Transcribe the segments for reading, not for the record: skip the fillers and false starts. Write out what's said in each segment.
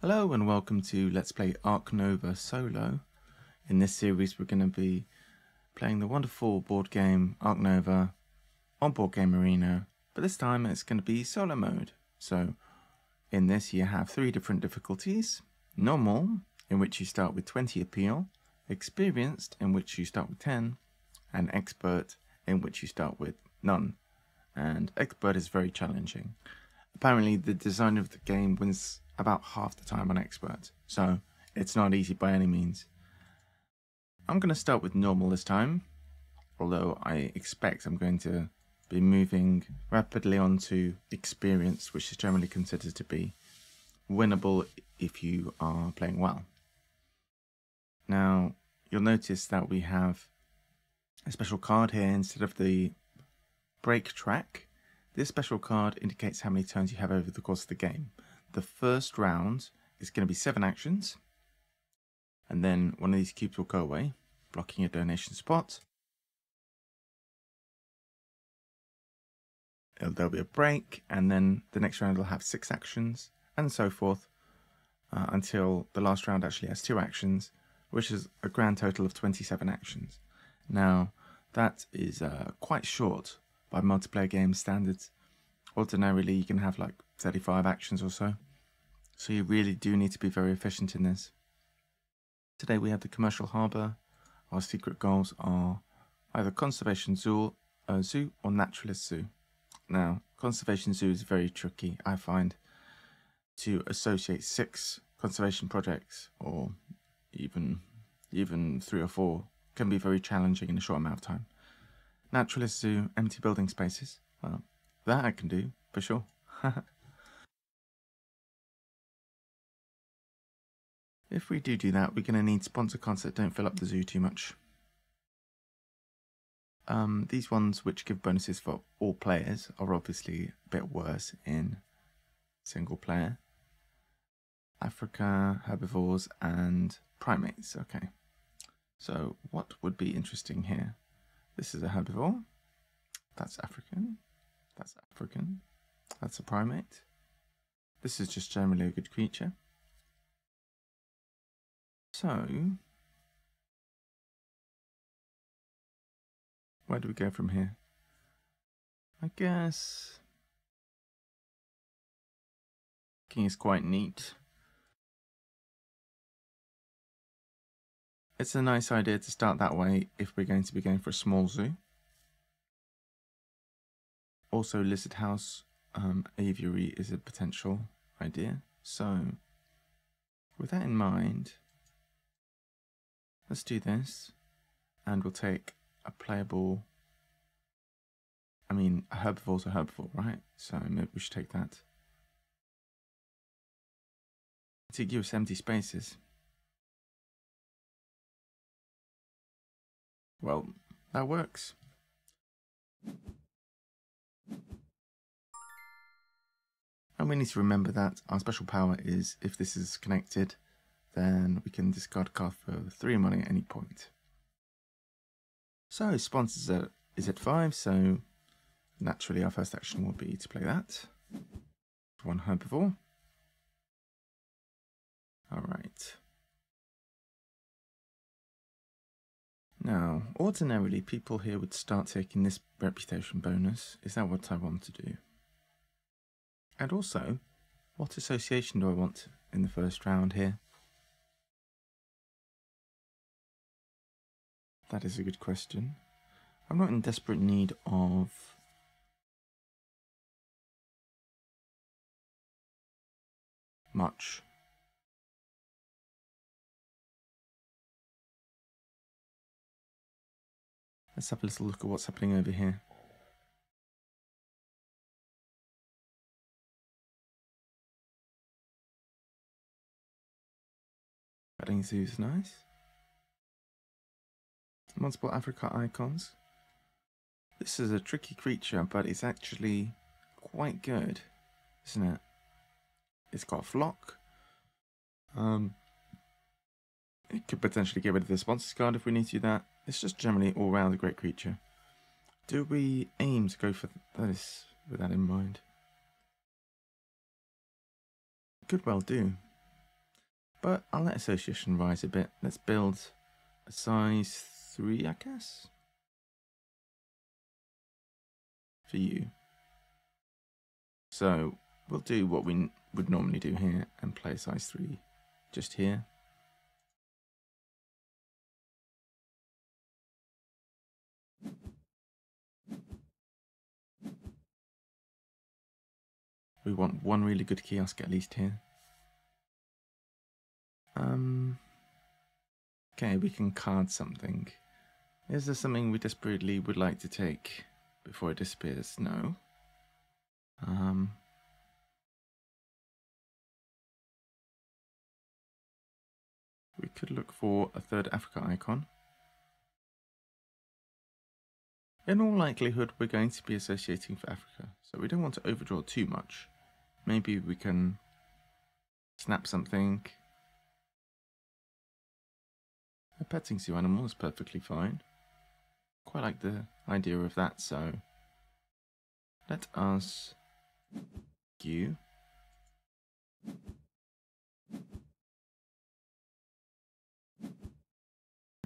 Hello and welcome to Let's Play Ark Nova Solo. In this series we're going to be playing the wonderful board game Ark Nova on Board Game Arena, but this time it's going to be solo mode. So in this you have 3 different difficulties: normal, in which you start with 20 appeal; experienced, in which you start with 10; and expert, in which you start with none. And expert is very challenging. Apparently the designer of the game wins about half the time on expert, so it's not easy by any means. I'm going to start with normal this time, although I expect I'm going to be moving rapidly on to experience, which is generally considered to be winnable if you are playing well. Now you'll notice that we have a special card here instead of the break track. This special card indicates how many turns you have over the course of the game. The first round is going to be 7 actions, and then one of these cubes will go away, blocking a donation spot. There'll be a break, and then the next round will have 6 actions, and so forth, until the last round actually has 2 actions, which is a grand total of 27 actions. Now, that is quite short by multiplayer game standards. Ordinarily you can have like 35 actions or so, so you really do need to be very efficient in this. Today we have the commercial harbour. Our secret goals are either conservation zoo or naturalist zoo. Now, conservation zoo is very tricky, I find. To associate 6 conservation projects, or even 3 or 4, can be very challenging in a short amount of time. Naturalist zoo, empty building spaces. Well, that I can do, for sure. If we do that, we're going to need sponsor cards that don't fill up the zoo too much. These ones, which give bonuses for all players, are obviously a bit worse in single player. Africa, herbivores, and primates. Okay, so what would be interesting here? This is a herbivore. That's African. That's African. That's a primate. This is just generally a good creature. So, where do we go from here? I guess king is quite neat. It's a nice idea to start that way if we're going to be going for a small zoo. Also, lizard house aviary is a potential idea. So, with that in mind, let's do this, and we'll take a playable. I mean, a herbivore's a herbivore, right? So maybe we should take that. Contiguous empty spaces. Well, that works. And we need to remember that our special power is, if this is connected, then we can discard a card for 3 money at any point. So sponsors is at 5, so naturally our first action will be to play that. 1 herbivore. Alright. Now, ordinarily people here would start taking this reputation bonus. Is that what I want to do? And also, what association do I want in the first round here? That is a good question. I'm not in desperate need of much. Let's have a little look at what's happening over here. Petting zoo is nice. Multiple Africa icons. This is a tricky creature, but it's actually quite good, isn't it? It's got a flock. It could potentially get rid of the sponsors card if we need to do that. It's just generally all round a great creature. Do we aim to go for this with that in mind? Could well do. But I'll let association rise a bit. Let's build a size 3, I guess, for you. So we'll do what we would normally do here and play a size 3 just here. We want one really good kiosk at least here. Okay, we can card something. Is there something we desperately would like to take before it disappears? No. We could look for a third Africa icon. In all likelihood, we're going to be associating for Africa, so we don't want to overdraw too much. Maybe we can snap something. A petting zoo animal is perfectly fine. Quite like the idea of that, so let us you.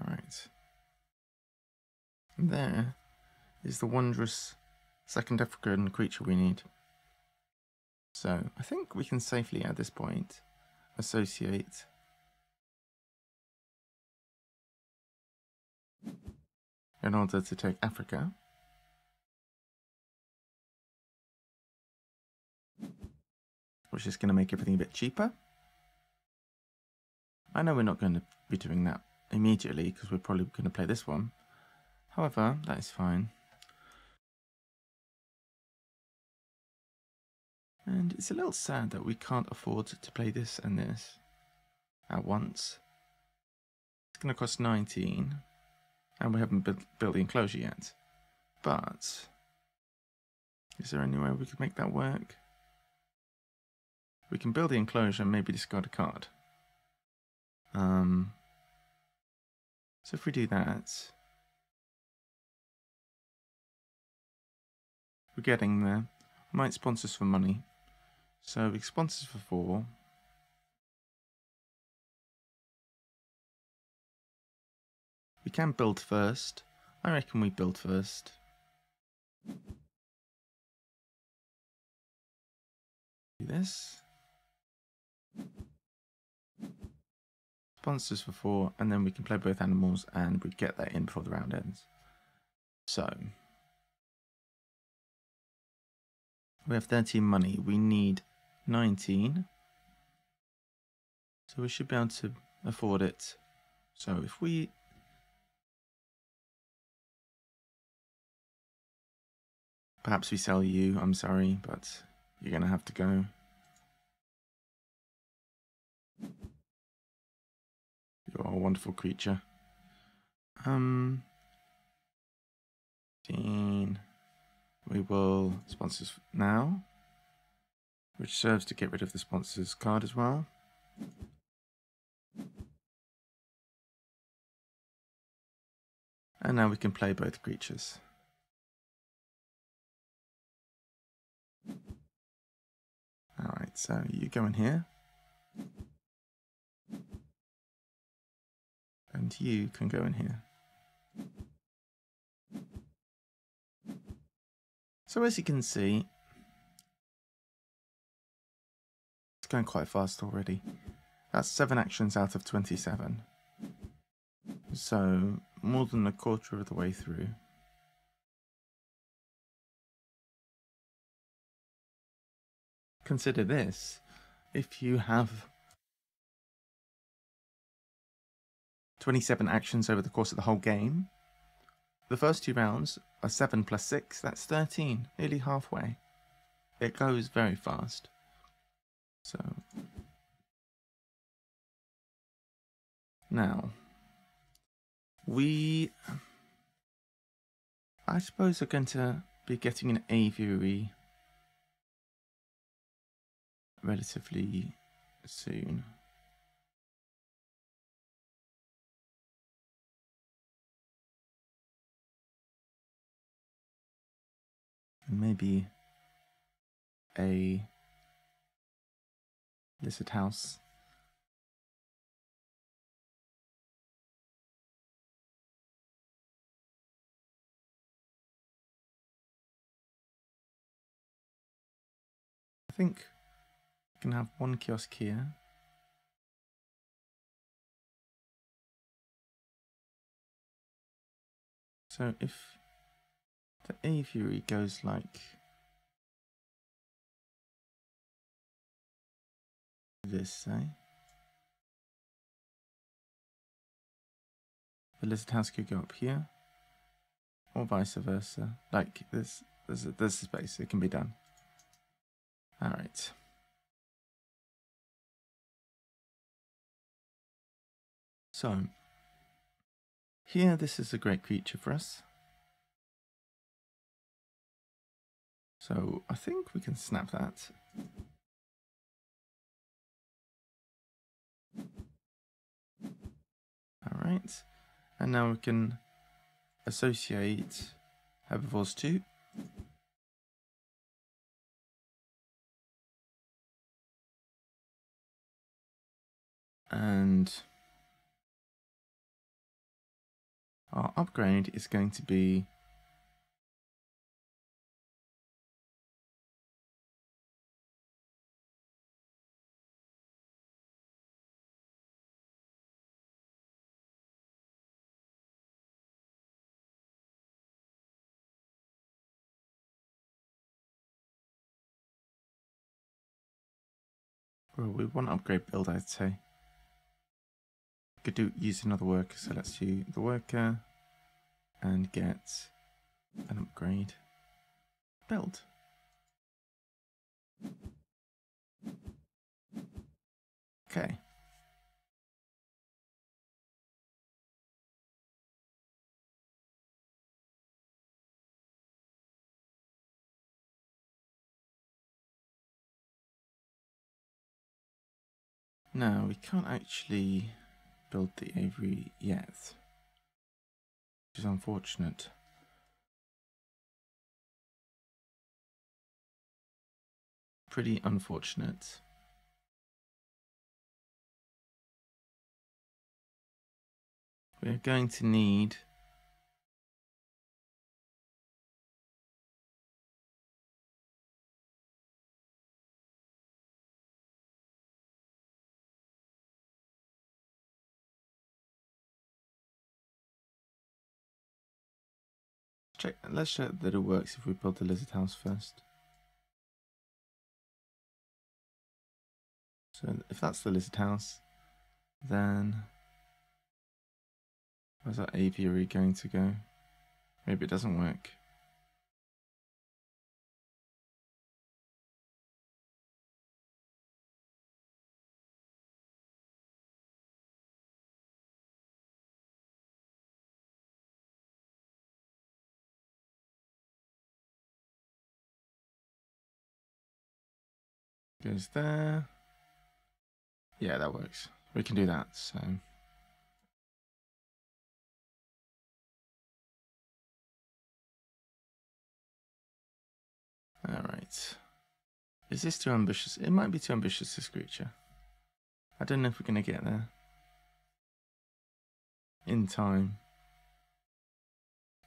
Alright. And there is the wondrous second African creature we need. So I think we can safely at this point associate in order to take Africa. Which is going to make everything a bit cheaper. I know we're not going to be doing that immediately because we're probably going to play this one. However, that is fine. And it's a little sad that we can't afford to play this and this at once. It's going to cost 19 and we haven't built the enclosure yet. But is there any way we could make that work? We can build the enclosure and maybe discard a card. So if we do that, we're getting there. Might sponsor us for money. So we sponsor us for 4. We can build first. I reckon we build first. Do this. Sponsors for 4, and then we can play both animals and we get that in before the round ends. So we have 13 money. We need 19. So we should be able to afford it. So if we perhaps we sell you, I'm sorry, but you're going to have to go. You're a wonderful creature. 15. We will sponsors now, which serves to get rid of the sponsors card as well. And now we can play both creatures. Alright, so you go in here. And you can go in here. So as you can see, it's going quite fast already. That's 7 actions out of 27. So more than a quarter of the way through. Consider this, if you have 27 actions over the course of the whole game, the first 2 rounds are 7 plus 6, that's 13, nearly halfway. It goes very fast. So now we, I suppose, are going to be getting an aviary relatively soon. And maybe a lizard house I think we can have one kiosk here. So if the aviary goes like this, say, the lizard house could go up here, or vice versa. Like this, there's a space. It can be done. All right. So here, this is a great creature for us. So I think we can snap that. All right. And now we can associate herbivores 2. And our upgrade is going to be well, we want to upgrade build, I'd say. Could use another worker, so let's do the worker and get an upgrade build. Okay. No, we can't actually build the aviary yet, which is unfortunate. Pretty unfortunate. We're going to need let's check that it works if we build the lizard house first. So if that's the lizard house, then where's that aviary going to go? Maybe it doesn't work. Goes there. Yeah, that works. We can do that, so. Alright. Is this too ambitious? It might be too ambitious, this creature. I don't know if we're going to get there in time.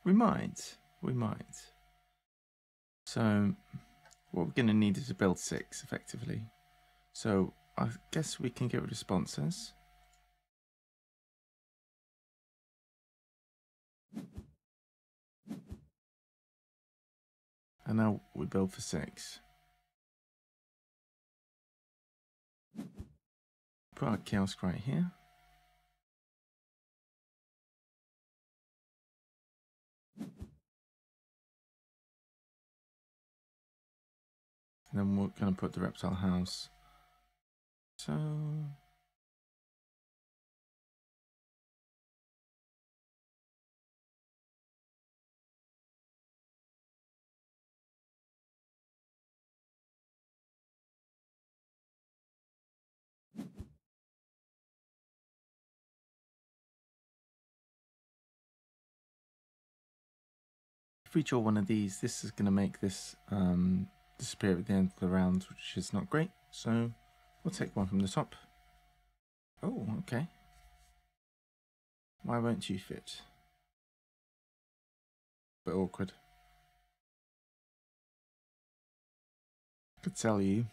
We might. We might. So, what we're going to need is to build 6, effectively. So, I guess we can get rid of sponsors. And now we build for 6. Put our kiosk right here. And then we're going to put the reptile house. So, if we draw one of these, this is going to make this disappear at the end of the round, which is not great. So we'll take one from the top. Oh, okay. Why won't you fit? Bit awkward. Could sell you.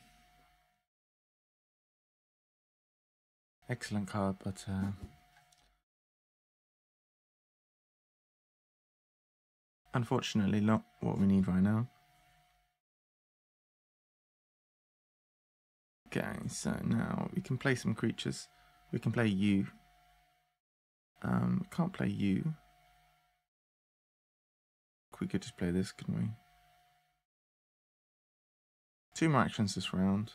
Excellent card, but unfortunately not what we need right now. Okay, so now we can play some creatures. We can play you. Can't play you. We could just play this, couldn't we? 2 more actions this round.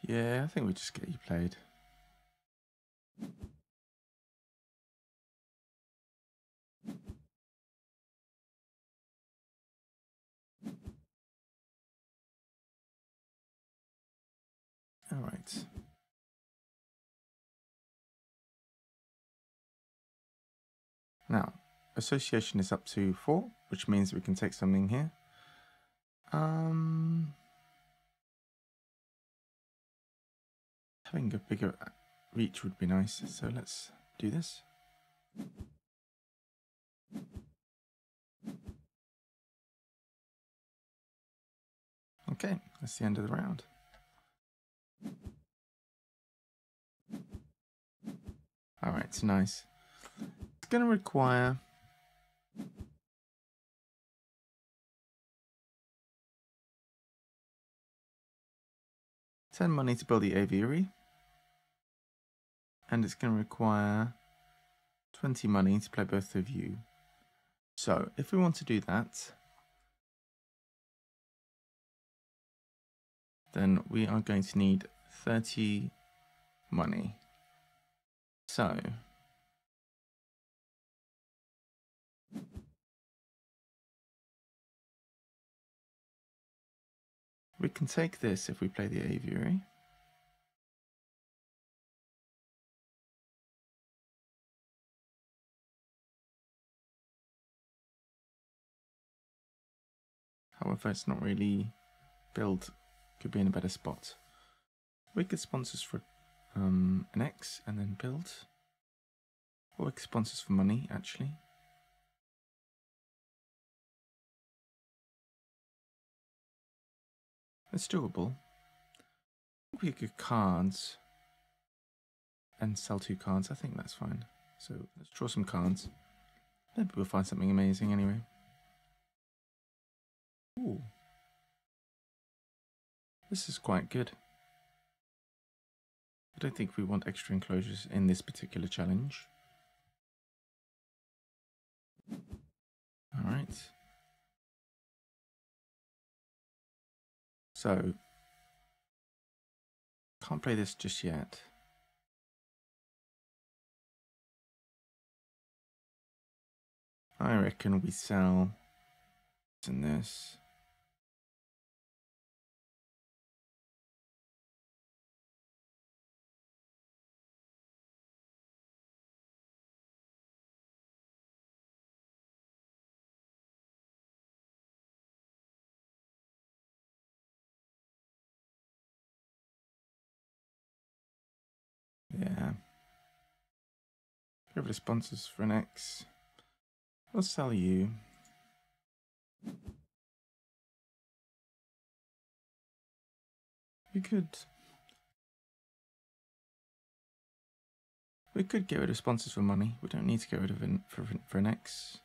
Yeah, I think we just get you played. All right. Now, association is up to 4, which means we can take something here. Having a bigger reach would be nice, so let's do this. Okay, that's the end of the round. All right, so nice. It's going to require $10 money to build the aviary, and it's going to require 20 money to play both of you. So if we want to do that, then we are going to need 30 money. So we can take this if we play the aviary. However, it's not really build, could be in a better spot. We could sponsors for an X and then build. Or we could sponsors for money, actually. It's doable. We could get cards and sell 2 cards. I think that's fine. So let's draw some cards. Maybe we'll find something amazing anyway. Ooh. This is quite good. I don't think we want extra enclosures in this particular challenge. Alright. So, can't play this just yet. I reckon we sell this and this. Yeah. Go over to sponsors for an X. We'll sell you. We could get rid of sponsors for money. We don't need to get rid of it for an X.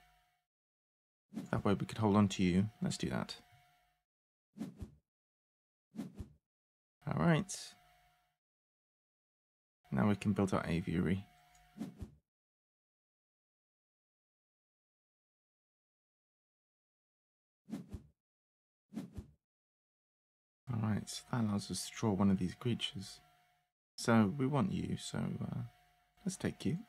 That way we could hold on to you. Let's do that. Alright. Now we can build our aviary. Alright, so that allows us to draw one of these creatures. So we want you, so let's take you.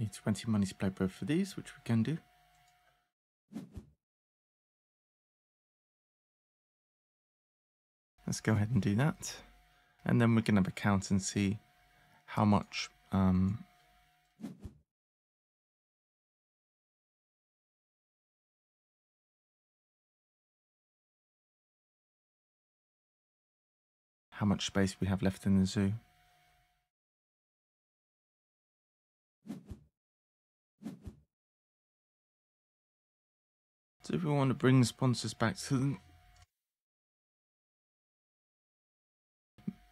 Need 20 money to play both of these, which we can do. Let's go ahead and do that. And then we're going to count and see how much space we have left in the zoo. So if we want to bring the sponsors back to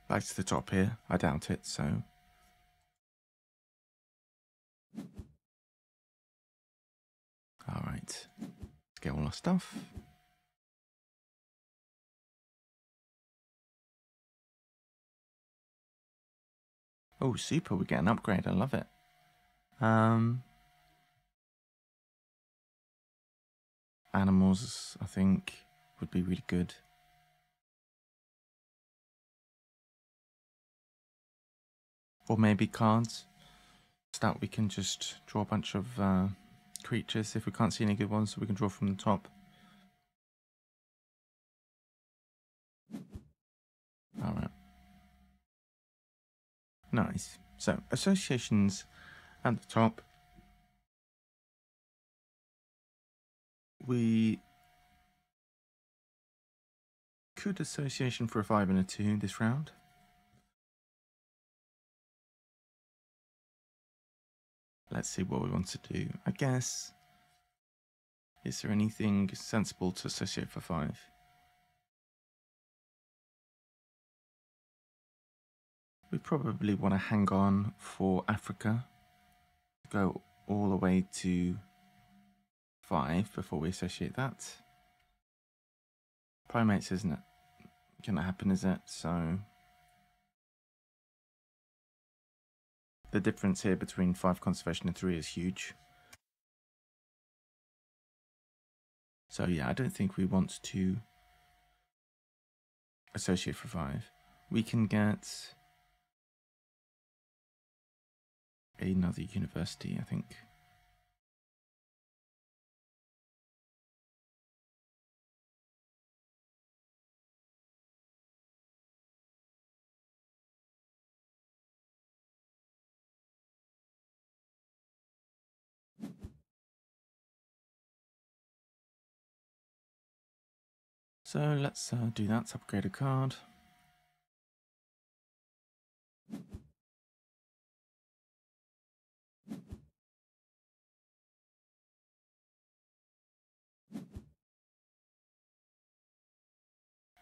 the top here, I doubt it, so alright. Let's get all our stuff. Oh, super, we get an upgrade, I love it. Animals, I think, would be really good. Or maybe cards, so that we can just draw a bunch of creatures if we can't see any good ones, so we can draw from the top. Alright. Nice. So, associations at the top. We could association for a 5 and a 2 this round. Let's see what we want to do. I guess, is there anything sensible to associate for 5? We probably want to hang on for Africa. Go all the way to 5 before we associate that. Primates isn't going to happen, is it? So the difference here between 5 conservation and 3 is huge. So yeah, I don't think we want to associate for 5. We can get another university, I think. So let's do that, let's upgrade a card.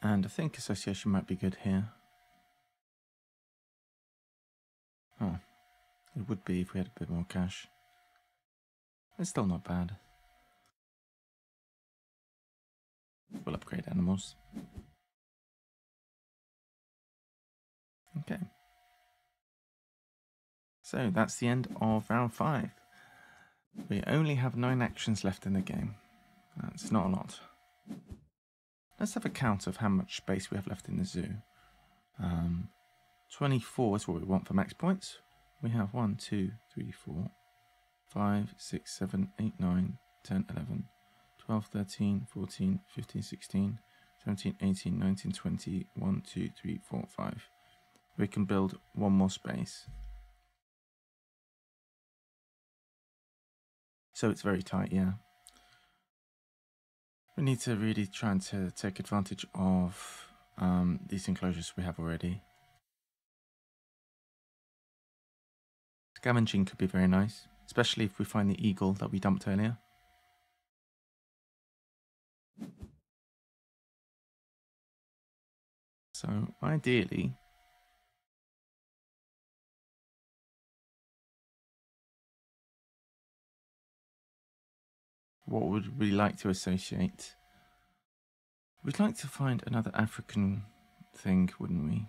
And I think association might be good here. Oh, it would be if we had a bit more cash. It's still not bad. We'll upgrade animals. Okay. So that's the end of round 5. We only have 9 actions left in the game. That's not a lot. Let's have a count of how much space we have left in the zoo. 24 is what we want for max points. We have 1, 2, 3, 4, 5, 6, 7, 8, 9, 10, 11, 12, 13, 14, 15, 16, 17, 18, 19, 20, 1, 2, 3, 4, 5. We can build one more space. So it's very tight, yeah. We need to really try and take advantage of these enclosures we have already. Scavenging could be very nice, especially if we find the eagle that we dumped earlier. So ideally, what would we like to associate? We'd like to find another African thing, wouldn't we?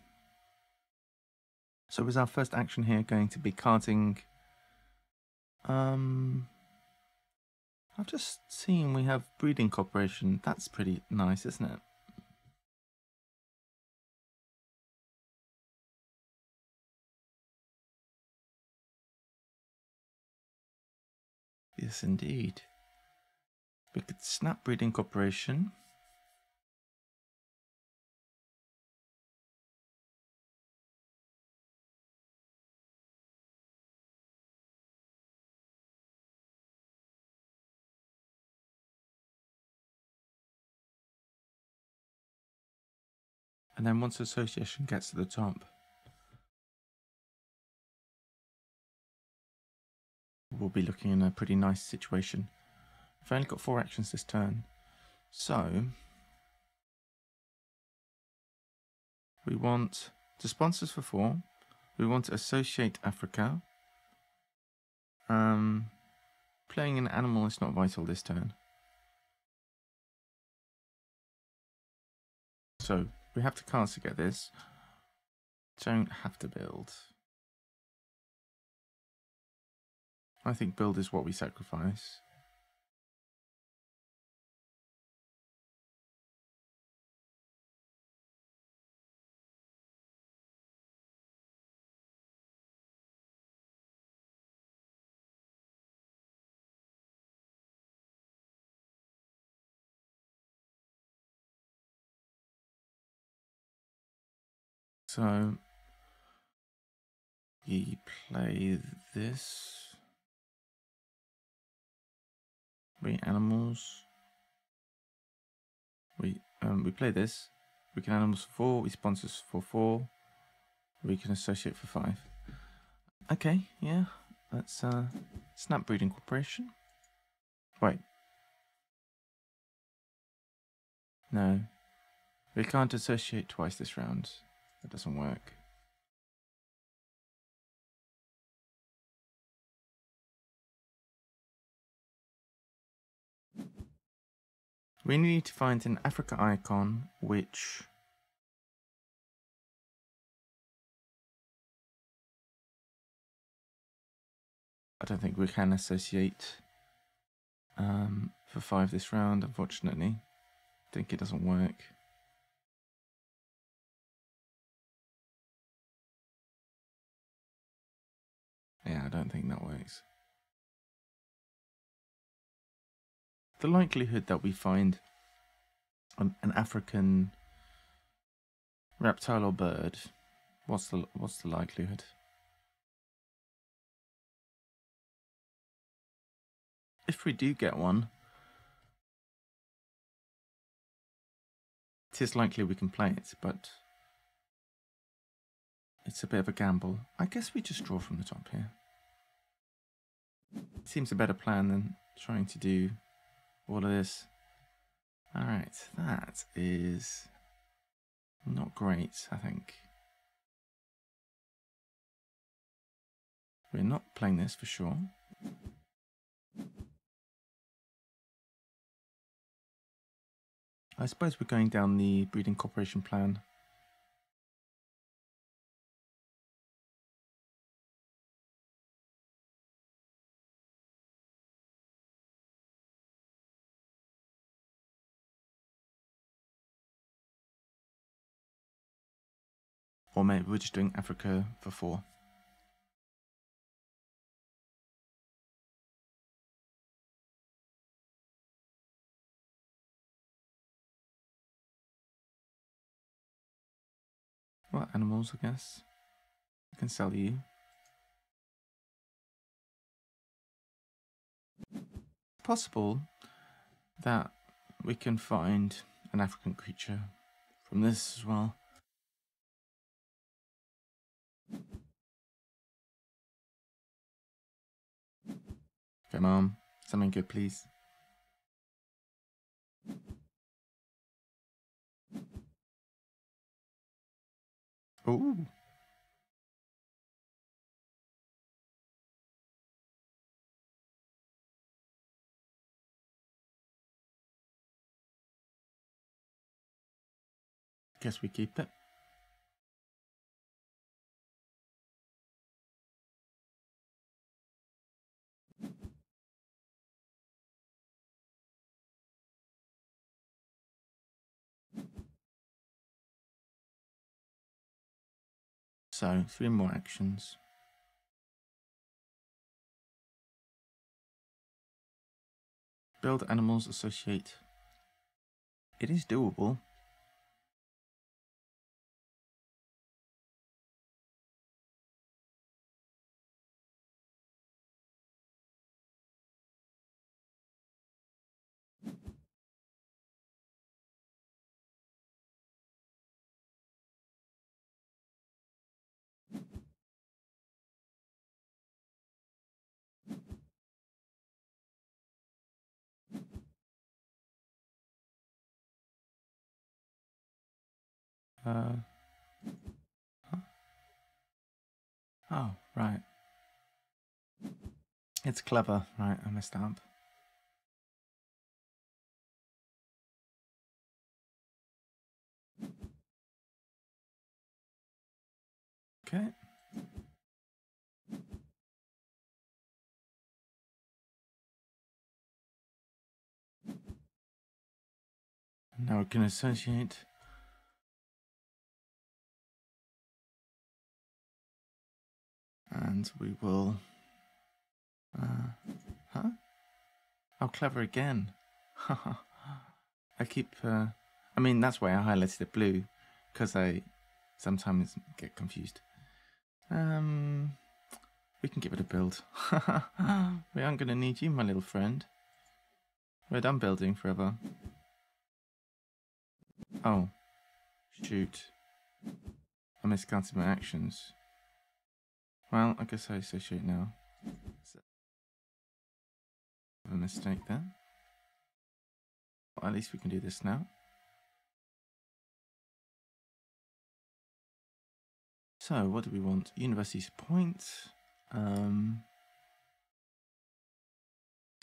So was our first action here going to be carting? I've just seen we have breeding cooperation. That's pretty nice, isn't it? Yes, indeed. We could snap breeding cooperation. And then once association gets to the top, we'll be looking in a pretty nice situation. We've only got 4 actions this turn, so we want to sponsors for 4. We want to associate Africa. Playing an animal is not vital this turn. So we have to cast to get this. Don't have to build. I think build is what we sacrifice. So we play this. We animals. We play this. We can animals for 4. We sponsors for 4. We can associate for 5. Okay, yeah. Let's snap breeding corporation. Wait. No. We can't associate twice this round. That doesn't work. We need to find an Africa icon which I don't think we can associate for 5 this round, unfortunately. I think it doesn't work. Yeah, I don't think that works. The likelihood that we find an African reptile or bird, what's the likelihood? If we do get one, it is likely we can play it, but it's a bit of a gamble. I guess we just draw from the top here. Seems a better plan than trying to do all of this. Alright, that is not great, I think. We're not playing this for sure. I suppose we're going down the breeding corporation plan. Or maybe we're just doing Africa for 4. Well, animals, I guess. I can sell you. Possible that we can find an African creature from this as well. Come on, something good, please. Ooh. Guess we keep it. So, 3 more actions. Build animals, associate. It is doable. Huh? Oh, right. It's clever. Right, I messed up. Okay. Now we can associate. And we will... huh? Oh, clever again. I keep... I mean, that's why I highlighted it blue. Because I sometimes get confused. We can give it a build. We aren't going to need you, my little friend. We're done building forever. Oh. Shoot. I miscounted my actions. Well, I guess I associate now. A mistake there. Well, at least we can do this now. So, what do we want? University's points. Is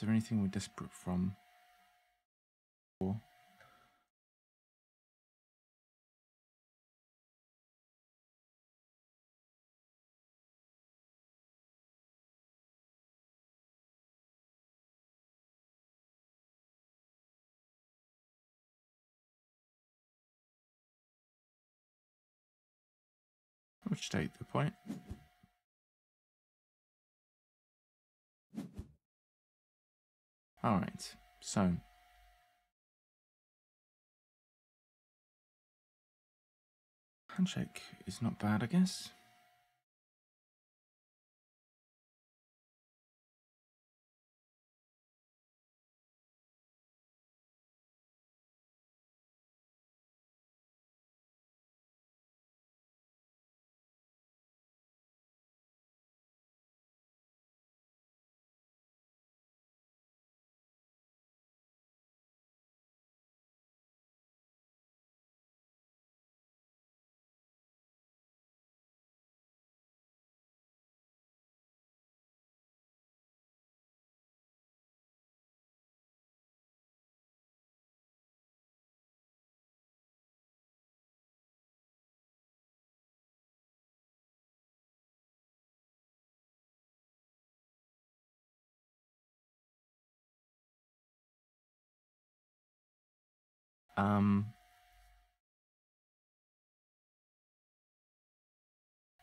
there anything we're desperate from? Or which take the point? Alright, so handshake is not bad, I guess.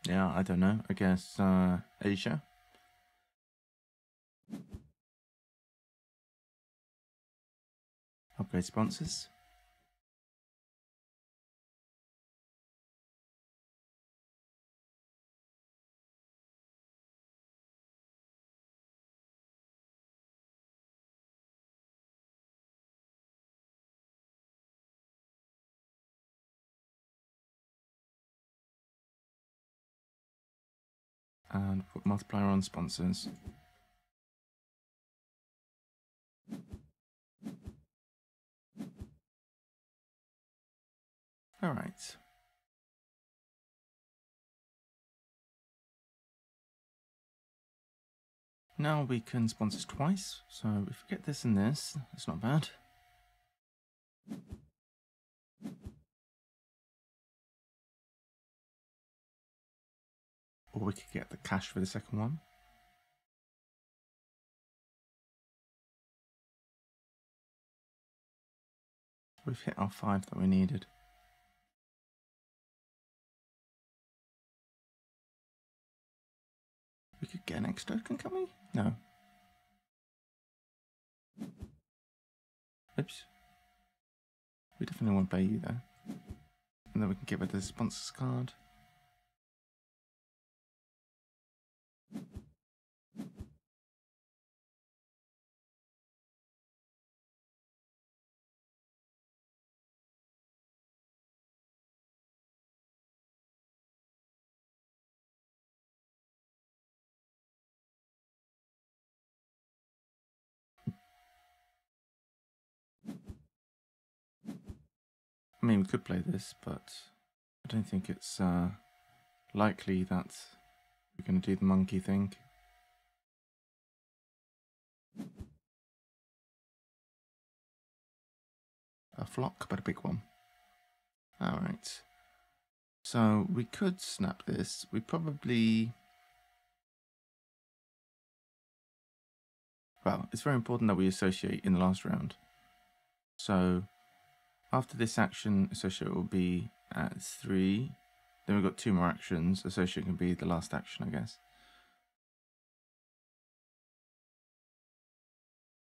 Yeah, I don't know. I guess Asia. Upgrade sponsors. And put multiplier on sponsors. Alright. Now we can sponsor twice, so if we get this and this, it's not bad. Or we could get the cash for the second one. We've hit our 5 that we needed. We could get an extra token, can we? No. Oops. We definitely want to pay you though. And then we can get rid of the sponsors card. I mean, we could play this, but I don't think it's likely that we're going to do the monkey thing. A flock, but a big one. Alright. So we could snap this. We probably... Well, it's very important that we associate in the last round. So after this action, associate will be at 3. Then we've got 2 more actions. Associate can be the last action, I guess.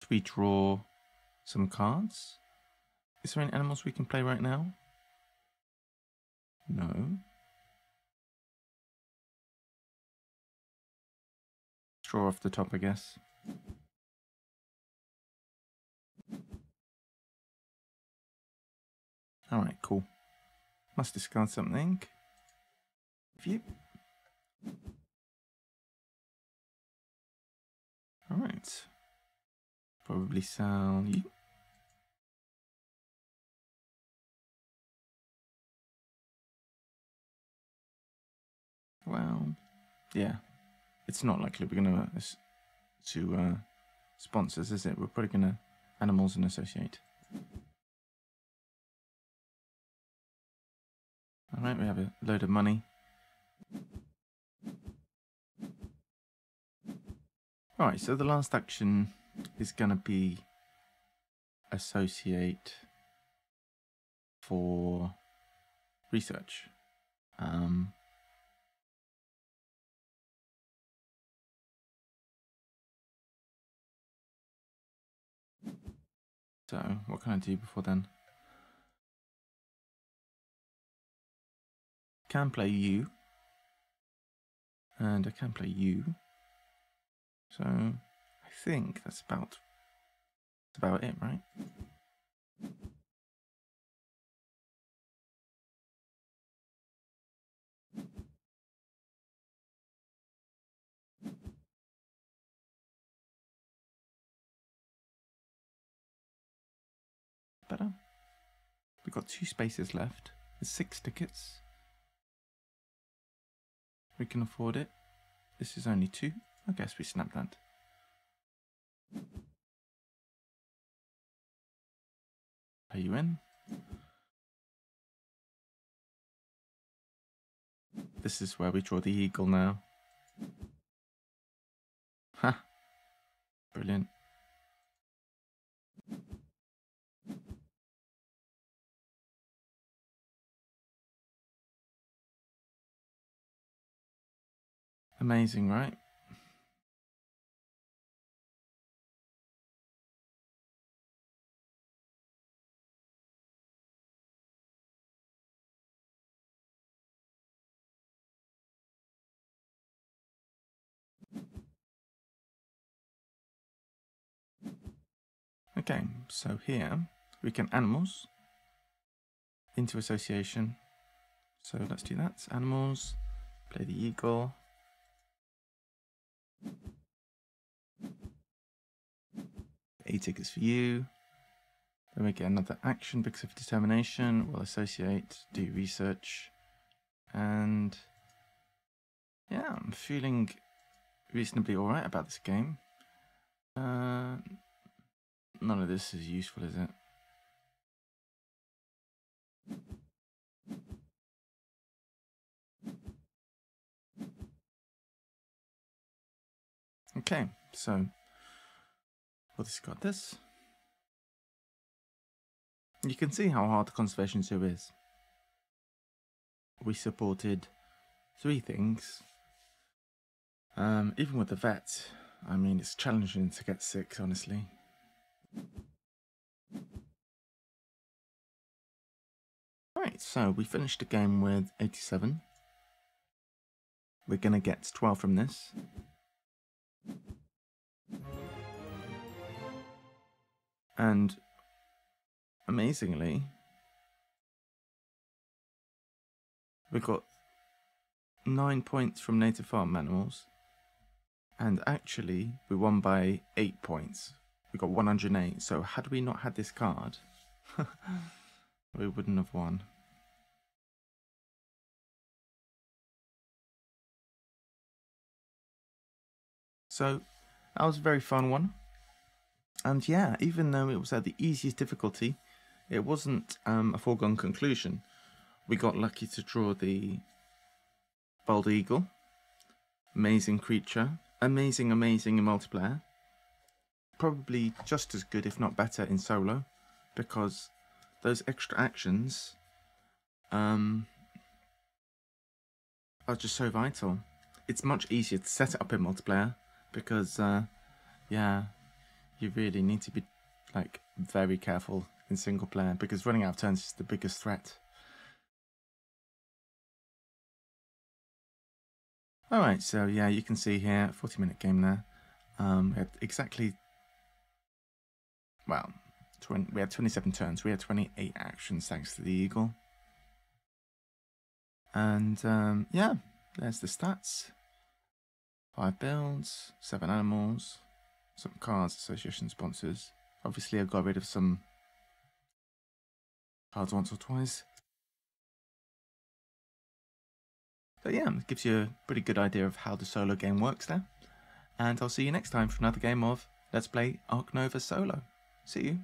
Should we draw some cards? Is there any animals we can play right now? No. Draw off the top, I guess. Alright, cool. Must discard something. View. Alright. Probably sell you. Well, yeah. It's not likely we're going to sponsors, is it? We're probably going to animals and associate. Alright, we have a load of money. Alright, so the last action is going to be associate for research. So, what can I do before then? Can play you. And I can play you. So, I think that's about it, right? Better. We've got 2 spaces left. There's 6 tickets. We can afford it. This is only 2. I guess we snap that. Are you in? This is where we draw the eagle now. Ha! Brilliant. Amazing, right? Okay, so here we can animals into association. So let's do that. Animals, play the eagle. A tickets for you. Then we get another action because of determination. We'll associate, do research. And yeah, I'm feeling reasonably alright about this game. None of this is useful, is it? Okay, so we'll discard this. You can see how hard the Conservation Zoo is. We supported 3 things. Even with the vet, I mean, it's challenging to get 6, honestly. Right, so we finished the game with 87. We're going to get 12 from this. And amazingly, we got 9 points from native farm animals. And actually, we won by 8 points. We got 108. So had we not had this card, we wouldn't have won. So that was a very fun one. And yeah, even though it was at the easiest difficulty, it wasn't a foregone conclusion. We got lucky to draw the bald eagle. Amazing creature. Amazing in multiplayer. Probably just as good, if not better, in solo, because those extra actions are just so vital. It's much easier to set it up in multiplayer because, yeah, you really need to be like very careful in single player because running out of turns is the biggest threat. Alright, so yeah, you can see here, 40-minute game there. We had exactly, well, we had 27 turns. We had 28 actions thanks to the eagle. And yeah, there's the stats. 5 builds, 7 animals, some cards, association sponsors. Obviously I got rid of some cards once or twice. But yeah, it gives you a pretty good idea of how the solo game works there. And I'll see you next time for another game of Let's Play Ark Nova Solo. See you.